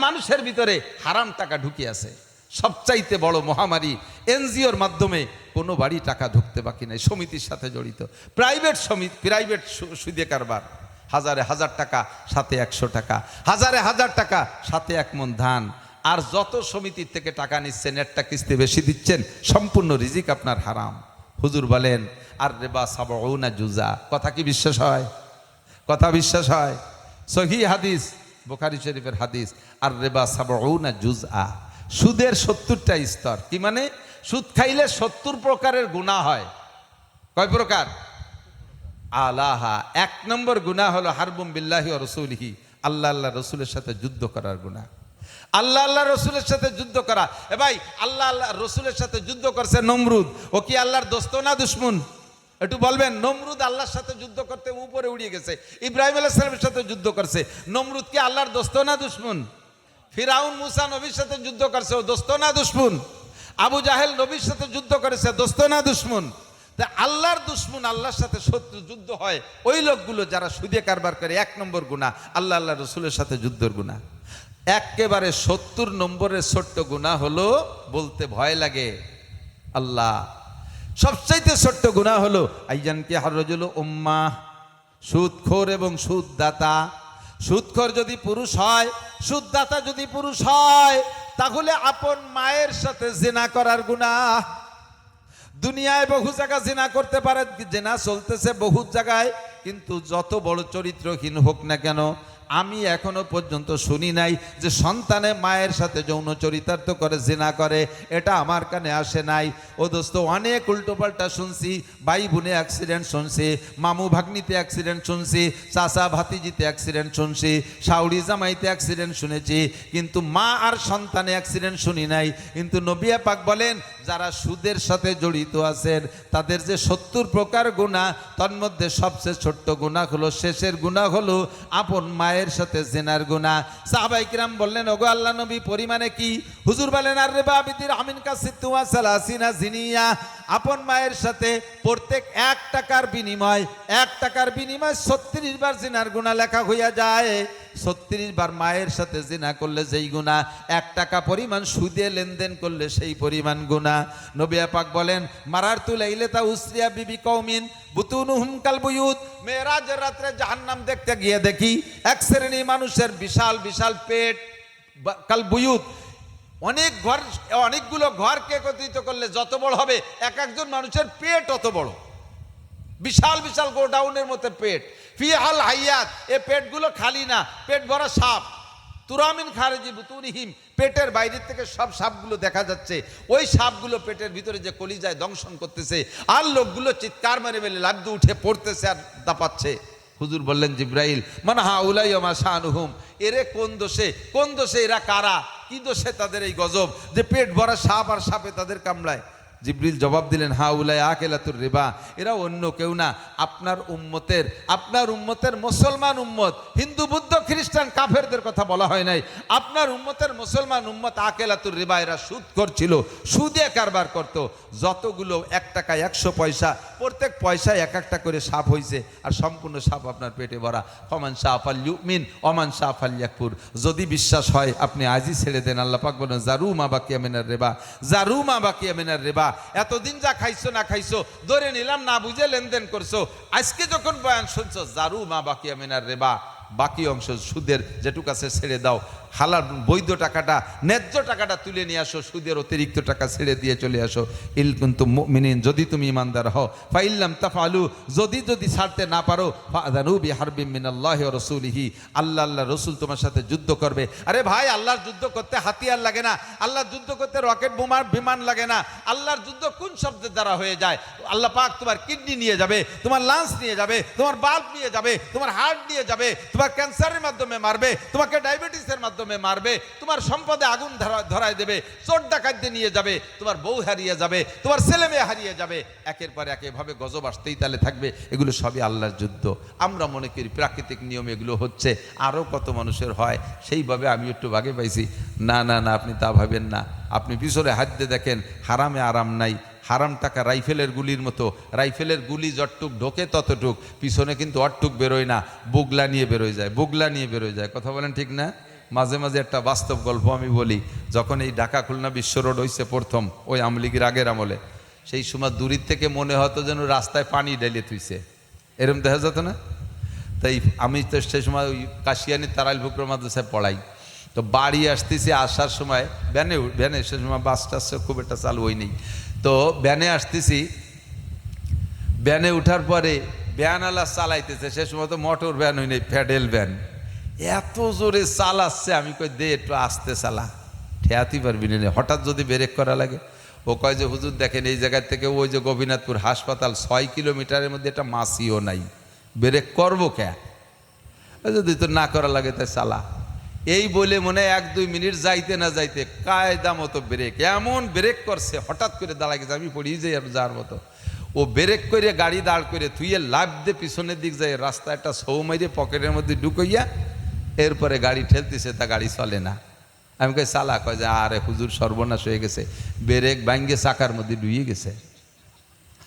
মানুষের ভিতরে হারাম টাকা ঢুকে আছে। সবচাইতে বড় মহামারী এনজিওর মাধ্যমে কোনো বাড়ি টাকা ঢুকতে বাকি নাই, সমিতির সাথে জড়িত, প্রাইভেট সমিতি, প্রাইভেট সুদে কারবার। হাজারে হাজার টাকা সাথে 100 টাকা, হাজারে হাজার টাকা সাথে 1 মণ ধান। আর যত সমিতির থেকে টাকা নিচ্ছেন, একটা কিস্তি বেশি দিচ্ছেন, সম্পূর্ণ রিজিক আপনার হারাম। হুজুর বলেন আর রেবা সাবউনা জুজা। কথা কি বিশ্বাস হয়? কথা বিশ্বাস হয়? সহিহ হাদিস, বুখারী শরীফের হাদিস, আর রেবা সাবউনা জুজআ। সুদের 70টা স্তর। কি মানে? সুদ খাইলে 70 প্রকারের গুনাহ হয়। কয় প্রকার? আলাহা, 1 নম্বর গুনাহ হলো হারবুম বিল্লাহি ওয়া রাসূলিহি, আল্লাহ আল্লাহ রসুলের সাথে যুদ্ধ করার গুনাহ। আল্লাহ আল্লাহ রসুলের সাথে যুদ্ধ করা। এ ভাই, আল্লাহ আল্লাহ রসুলের সাথে যুদ্ধ করছে নমরুদ, ও কি আল্লাহর দোস্ত না দুশমন? একটু বলবেন। নমরুদ আল্লাহর সাথে যুদ্ধ করতে উপরে উড়িয়ে গেছে। ইব্রাহিম আলাইহিস সালামের সাথে যুদ্ধ করছে। নমরুদ কি আল্লাহর দোস্ত না দুশমন? ফিরাউন মুসা নবীর সাথে যুদ্ধ করছে, ও দোস্ত না দুশমন? আবু জাহেল নবীর সাথে যুদ্ধ করেছে, দোস্ত না দুশমন? তা আল্লাহর দুশমন, আল্লাহর সাথে শত্রু যুদ্ধ হয় ওই লোকগুলো যারা সুদে কারবার করে। 1 নম্বর গুনাহ আল্লাহ আল্লাহ রসুলের সাথে যুদ্ধের গুনাহ। একেবারে 70 নম্বরের ছোট্ট গুনাহ হলো, বলতে ভয় লাগে, আল্লাহ সবচাইতে ছোট্ট গুনাহ হলো আইজান কি হারজুল উম্মাহ, সুদখোর এবং সুদদাতা। সুদখোর যদি পুরুষ হয়, সুদদাতা যদি পুরুষ হয়, তাহলে আপন মায়ের সাথে জিনা করার গুনাহ। দুনিয়ায় বহু জায়গায় জিনা করতে পারে, জিনা চলতেছে বহু জায়গায়, কিন্তু যত বড় চরিত্রহীন হোক না কেন, আমি এখনো পর্যন্ত শুনি নাই যে সন্তানে মায়ের সাথে যৌন চরিতার্থ করে, জিনা করে। এটা আমার কানে আসে নাই। ও দোস্ত, অনেক উল্টোপাল্টা শুনছি। ভাই বোনে অ্যাক্সিডেন্ট শুনছি, মামু ভাগ্নিতে অ্যাক্সিডেন্ট শুনছি, চাচা ভাতিজিতে অ্যাক্সিডেন্ট শুনছি, শাউড়ি জামাইতে অ্যাক্সিডেন্ট শুনেছি, কিন্তু মা আর সন্তানে অ্যাক্সিডেন্ট শুনি নাই। কিন্তু নবী পাক বলেন, যারা সুদের সাথে জড়িত আছেন তাদের যে 70 প্রকার গুনাহ, তার মধ্যে সবচেয়ে ছোট্ট গুনাহ হলো, শেষের গুনাহ হলো আপন মায়ের সাথে জিনার গুনাহ। সাহাবায়ে কিরাম বললেন, ওগো আল্লাহ নবী, পরিমাণে কি? হুজুর বলেন, আর রিবা বিদির আমিন কা সিত্তুয়া সালাসিনা জিনিয়া। আপন মায়ের সাথে প্রত্যেক 1 টাকার বিনিময় 36 বার জিনার গুনাহ লেখা হইয়া যায়। 36 বার মায়ের সাথে জিনা করলে যেই গুনাহ, 1 টাকা পরিমাণ সুদে লেনদেন করলে সেই পরিমাণ গুনাহ। নবী পাক বলেন, মারারতু লাইলাতা উসরিয়া বিবি কওমিন বুতুনুহুম কাল বুয়ুত। মেরাজের রাতে জাহান্নাম দেখতে গিয়ে দেখি এক শ্রেণী মানুষের বিশাল বিশাল পেট, কাল বুয়ুত, অনেক ঘর, অনেকগুলো ঘরকে একত্রিত করলে যত বড় হবে, এক একজন মানুষের পেট অত বড়, বিশাল বিশাল গোডাউনের মতো পেট। ফিহাল হাইয়াত, এ পেটগুলো খালি না, পেট ভরা সাপ। তুরামিন খারেজি বুতুনিহিম, পেটের বাইরে থেকে সব সাপগুলো দেখা যাচ্ছে। ওই সাপগুলো পেটের ভিতরে যে কলিজায় দংশন করতেছে, আর লোকগুলো চিৎকার মেরে মেলে লাফ উঠে পড়তেছে আর দাপাচ্ছে। হুজুর বললেন, জিব্রাইল, মান হাউলাই ওয়া শানুহুম, এরে কোন দোষে, কোন দোষে, এরা কারা, কি দোষে তাদের এই গজব যে পেট ভরা সাপ আর সাপে তাদের কামড়ায়? জিব্রিল জবাব দিলেন, হাউলাই আকেলাতুর রিবা, এরা অন্য কেউ না, আপনার উম্মতের মুসলমান উম্মত। হিন্দু বুদ্ধ খ্রিস্টান কাফেরদের কথা বলা হয় নাই। আপনার উম্মতের মুসলমান উম্মত আকেলাতুর রিবা, এরা সুদ করছিল, সুদে কারবার করত। যতগুলো 1 টাকা 100 পয়সা, প্রত্যেক পয়সায় 1-1টা করে সাপ হয়েছে, আর সম্পূর্ণ সাপ আপনার পেটে ভরা। ফমান শাআ ফালইউমিন ওমান শাআ ফালইয়াকফুর। যদি বিশ্বাস হয় আপনি আজই ছেড়ে দেন। আল্লাহ পাক বলেন, জারু মা বাকিয়া মিনার রিবা, জারু মা বাকিয়া মিনার রিবা। এতদিন যা খাইছো না খাইছো, ধরে নিলাম না বুঝে লেনদেন করছো, আজকে যখন বয়ান শুনছো, জারু মা বাকিয়া মিনার রিবা, বাকি অংশ সুদের যেটুকু আছে ছেড়ে দাও। হালাল বৈধ টাকাটা, ন্যায্য টাকাটা তুলে নিয়ে আসো, সুদের অতিরিক্ত টাকা ছেড়ে দিয়ে চলে আসো। ইল কুনতুম মুমিনিন, যদি তুমি ইমানদার হও। ফাইল্লাম তাফআলু, যদি ছাড়তে না পারো, ফাআযানু বিহারবিম মিনাল্লাহি ওয়া রাসূলিহি, আল্লাহ আল্লাহ রসুল তোমার সাথে যুদ্ধ করবে। আরে ভাই, আল্লাহর যুদ্ধ করতে হাতিয়ার লাগে না, আল্লাহর যুদ্ধ করতে রকেট বোমার বিমান লাগে না। আল্লাহর যুদ্ধ কোন শব্দের দ্বারা হয়ে যায়? আল্লাহ পাক তোমার কিডনি নিয়ে যাবে, তোমার লাংস নিয়ে যাবে, তোমার বাল্ব নিয়ে যাবে, তোমার হার্ট নিয়ে যাবে, তোমার ক্যান্সারের মাধ্যমে মারবে, তোমাকে ডায়াবেটিসের মাধ্যমে মারবে, তোমার সম্পদে আগুন ধরায় দেবে, চোর ডাকাতদের নিয়ে যাবে, তোমার বউ হারিয়ে যাবে, তোমার ছেলে মেয়ে হারিয়ে যাবে। একের পর এক এভাবে গজব আসতেই তালে থাকবে। এগুলো সবই আল্লাহর যুদ্ধ। আমরা মনে করি প্রাকৃতিক নিয়ম এগুলো হচ্ছে, আরও কত মানুষের হয়, সেইভাবে আমি একটু ভাগে পাইছি। না না না, আপনি তা ভাবেন না। আপনি পিছনে হাত দিয়ে দেখেন, হারামে আরাম নাই। হারাম টাকা রাইফেলের গুলির মতো, রাইফেলের গুলি যতটুক ঢোকে ততটুক, পিছনে কিন্তু অটটুক বেরোয় না, বুগলা নিয়ে বেরোয় যায়, বুগলা নিয়ে বেরোয় যায়। কথা বলেন ঠিক না? মাঝে মাঝে একটা বাস্তব গল্প আমি বলি। যখন এই ঢাকা খুলনা বিশ্ব রোড হয়েছে প্রথম, ওই আওয়ামী লীগের আগের আমলে, সেই সময় দূরের থেকে মনে হতো যেন রাস্তায় পানি ঢেলে থুইছে, এরম দেখা যেত না? তাই আমি তো সেই সময় ওই কাশিয়ানি তারাইল ফুকর মাদ্রাসায় পড়াই। তো বাড়ি আসতেছি, আসার সময় ভ্যানে সে সময় বাস টাস খুব একটা চালু হয়নি। তো ভ্যানে আসতেছি, ভ্যানে উঠার পরে ভ্যানওয়ালা চালাইতেছে, সে সময় তো মোটর ভ্যান হয়নি, প্যাডেল ভ্যান, এত জোরে চালাচ্ছে। আমি কই দে একটু আস্তে চালা, ঠেয়াতেই পারবি না, হঠাৎ যদি ব্রেক করা লাগে। ও কয় যে হুজুর দেখেন এই জায়গা থেকে ওই যে গোপীনাথপুর হাসপাতাল 6 কিলোমিটারের মধ্যে একটা মাসিও নাই, ব্রেক করবো কে? যদি তো না করা লাগে তাই চালা। এই বলে মনে 1-2 মিনিট যাইতে না যাইতে কায়দা মতো ব্রেক, এমন ব্রেক করছে, হঠাৎ করে দাঁড়ায় গেছে, আমি পড়িয়ে যাই আর যার মতো। ও ব্রেক করে গাড়ি দাঁড় করে থুইয়ে লাভ দিয়ে পিছনের দিক যায়, রাস্তা একটা সৌ মাইরে পকেটের মধ্যে ঢুকাইয়া এরপরে গাড়ি ঠেলতেছে, তা গাড়ি চলে না। আমি কই চালা, কয় যে আরে হুজুর সর্বনাশ হয়ে গেছে, ব্রেক ভাঙ্গে চাকার মধ্যে ডুইয়ে গেছে,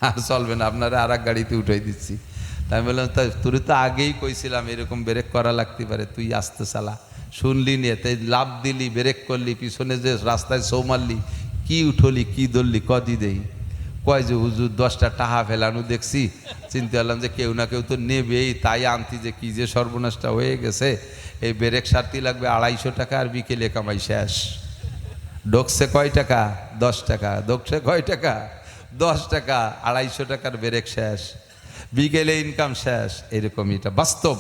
আর চলবে না, আপনারা আর এক গাড়িতে উঠাই দিচ্ছি। তাই আমি বললাম, তাই তোর তো আগেই কইছিলাম এরকম ব্রেক করা লাগতে পারে, তুই আসতে চালা, শুনলি নিয়ে তাই লাভ দিলি, ব্রেক করলি, পিছনে যে রাস্তায় সৌ মারলি, কি উঠলি কি ধরলি কদি দেই? কয় যে হুজুর 10টা টাহা ফেলানো দেখছি, চিন্তা করলাম যে কেউ না কেউ তো নেবেই, তাই আনতি, যে কি যে সর্বনাশটা হয়ে গেছে। এই ব্রেক সারতি লাগবে 250 টাকা, আর বিকেলে কামাই শেষ। ঢোকছে কয় টাকা? 10 টাকা। ঢোকছে কয় টাকা? 10 টাকা। 250 টাকার ব্রেক শেষ, বিকেলে ইনকাম শেষ। এরকমই, এটা বাস্তব।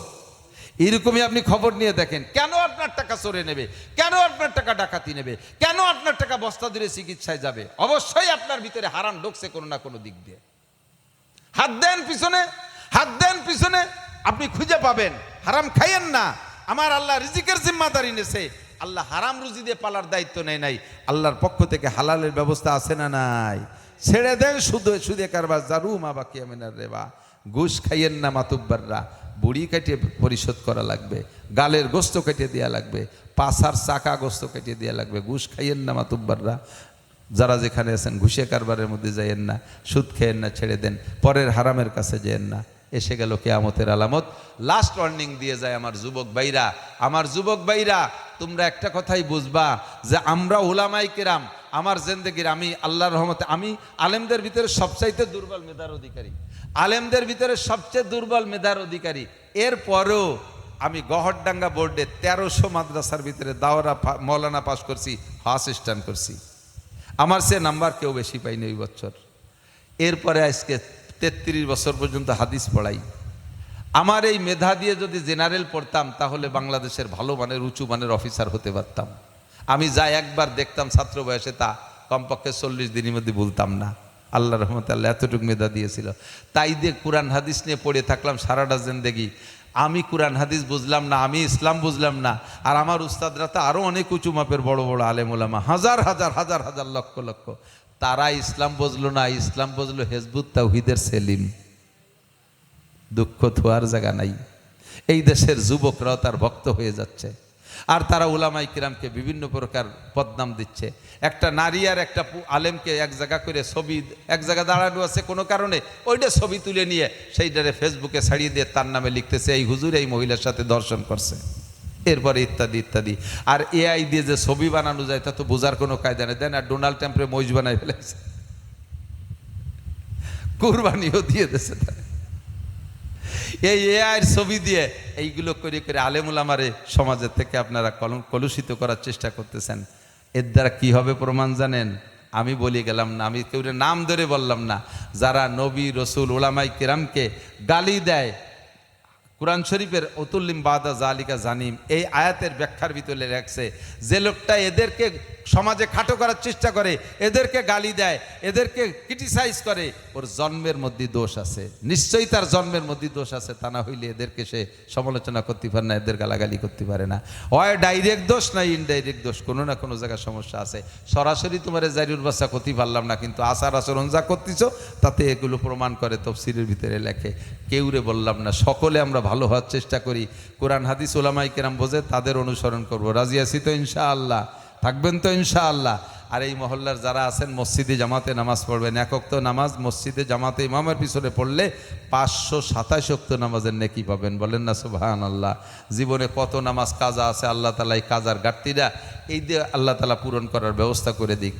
এরকমই আপনি খবর নিয়ে দেখেন, কেন আপনার টাকা চোরে নেবে, কেন আপনার টাকা ডাকাতি নেবে, কেন আপনার টাকা বস্তা ধরে চিকিৎসায় যাবে? অবশ্যই আপনার ভিতরে হারাম ঢুকছে কোনো না কোনো দিক দিয়ে। হাত দেন পিছনে, হাত দেন পিছনে, আপনি খুঁজে পাবেন। হারাম খাইয়েন না। আমার আল্লাহ রিজিকের জিম্মাদারি নেছে, আল্লাহ হারাম রুজি দিয়ে পালার দায়িত্ব নেই নাই। আল্লাহর পক্ষ থেকে হালালের ব্যবস্থা আছে না নাই? ছেড়ে দেন সুদে কারবার, জারু মা বাকি আমিনার রেবা। ঘুষ খাইয়েন না মাতুব্বাররা, বুড়ি কাটিয়ে পরিশোধ করা লাগবে, গালের গোস্ত কেটে দেওয়া লাগবে, পাছার চাকা গোস্ত কেটে দেওয়া লাগবে। ঘুষ খাইয়েন না মাতুব্বাররা, যারা যেখানে আছেন ঘুষে কারবারের মধ্যে যাইয়েন না, সুদ খেয়েন না, ছেড়ে দেন, পরের হারামের কাছে যেয়েন না। এসে গেল কিয়ামতের আলামত। লাস্ট ওয়ার্নিং দিয়ে যায় আমার যুবক ভাইরা, আমার যুবক ভাইরা, তোমরা একটা কথাই বুঝবা যে আমরা উলামায়ে কেরাম, আমার জিন্দেগির, আমি আল্লাহর রহমতে, আমি আলেমদের ভিতরে সবচাইতে দুর্বল মেধার অধিকারী, আলেমদের ভিতরে সবচেয়ে দুর্বল মেধার অধিকারী। এরপরও আমি গহরডাঙ্গা বোর্ডে 1300 মাদ্রাসার ভিতরে দাওরা মৌলানা পাস করছি, অ্যাসিস্ট্যান্ট করছি। আমার সে নাম্বার কেউ বেশি পাইনি ওই বছর। এরপরে আজকে 33 বছর পর্যন্ত হাদিস পড়াই। আমার এই মেধা দিয়ে যদি জেনারেল পড়তাম তাহলে বাংলাদেশের ভালো মানের উঁচু মানের অফিসার হতে পারতাম। আমি যা একবার দেখতাম ছাত্র বয়সে, তা কমপক্ষে 40 দিনের মধ্যে ভুলতাম না। আল্লাহ রহমতে আল্লাহ এতটুকু মেধা দিয়েছিল। তাই দিয়ে কোরআন হাদিস নিয়ে পড়ে থাকলাম সারাটা জিন্দেগি। আমি কোরআন হাদিস বুঝলাম না, আমি ইসলাম বুঝলাম না, আর আমার উস্তাদরা তো আরও অনেক উঁচু মাপের বড় বড় আলেম ওলামা, হাজার হাজার হাজার হাজার লক্ষ লক্ষ, তারা ইসলাম বুঝলো না। ইসলাম বুঝলো হেজবুত তাওহীদের সেলিম। দুঃখ থোয়ার জায়গা নাই। এই দেশের যুবকরাও তার ভক্ত হয়ে যাচ্ছে, আর তারা উলামায়ে কিরামকে বিভিন্ন প্রকার বদনাম দিচ্ছে। একটা নারী আর একটা আলেমকে এক জায়গা করে ছবি, এক জায়গা দাঁড়ানো আছে কোনো কারণে, ওইটা ছবি তুলে নিয়ে সেইটারে ফেসবুকে ছাড়িয়ে দিয়ে তার নামে লিখতেছে এই হুজুর এই মহিলার সাথে দর্শন করছে, এরপরে ইত্যাদি ইত্যাদি। আর এআই দিয়ে যে ছবি বানানো যায় তা তো বোঝার কোনো কায়দা নেই। দেন আর ডোনাল্ড ট্রাম্পের মহিষ বানাই ফেলেছে, কুরবানিও দিয়ে দিয়েছে। এই এআইয়ের ছবি দিয়ে এইগুলো করে করে আলেমুল আমারে সমাজের থেকে আপনারা কলুষিত করার চেষ্টা করতেছেন। এর দ্বারা কি হবে প্রমাণ জানেন? আমি বলে গেলাম না, আমি কেউ নাম ধরে বললাম না, যারা নবী রসুল উলামায়ে কেরামকে গালি দেয়, কুরআন শরীফের অতুল্লিম বাদা জালিকা জানিম এই আয়াতের ব্যাখ্যার ভিতরে রাখছে, যে লোকটা এদেরকে সমাজে খাটো করার চেষ্টা করে, এদেরকে গালি দেয়, এদেরকে ক্রিটিসাইজ করে, ওর জন্মের মধ্যে দোষ আছে। নিশ্চয়ই তার জন্মের মধ্যে দোষ আছে, তা না হইলে এদেরকে সে সমালোচনা করতে পারে না, এদের গালাগালি করতে পারে না। হয় ডাইরেক্ট দোষ না ইনডাইরেক্ট দোষ, কোনো না কোনো জায়গায় সমস্যা আছে। সরাসরি তোমার জারিউর বাচ্চা করতে পারলাম না, কিন্তু আচার আচরণ যা করতেছ তাতে এগুলো প্রমাণ করে, তফসিরের ভিতরে লেখে। কেউরে বললাম না, সকলে আমরা ভালো হওয়ার চেষ্টা করি। কোরআন হাদিস উলামায়ে কেরাম বোঝে, তাদের অনুসরণ করব। রাজি আছি তো ইনশাআল্লাহ? থাকবেন তো ইনশাআল্লাহ? আর এই মহল্লার যারা আছেন মসজিদে জামাতে নামাজ পড়বেন, এক ওয়াক্ত নামাজ মসজিদে জামাতে ইমামের পিছনে পড়লে 527 ওয়াক্ত নামাজের নেকি পাবেন। বলেন না সুবহানাল্লাহ। জীবনে কত নামাজ কাজা আছে, আল্লাহ তাআলা এই কাজার ঘাটতিটা এই দিয়ে আল্লাহ তাআলা পূরণ করার ব্যবস্থা করে দিক।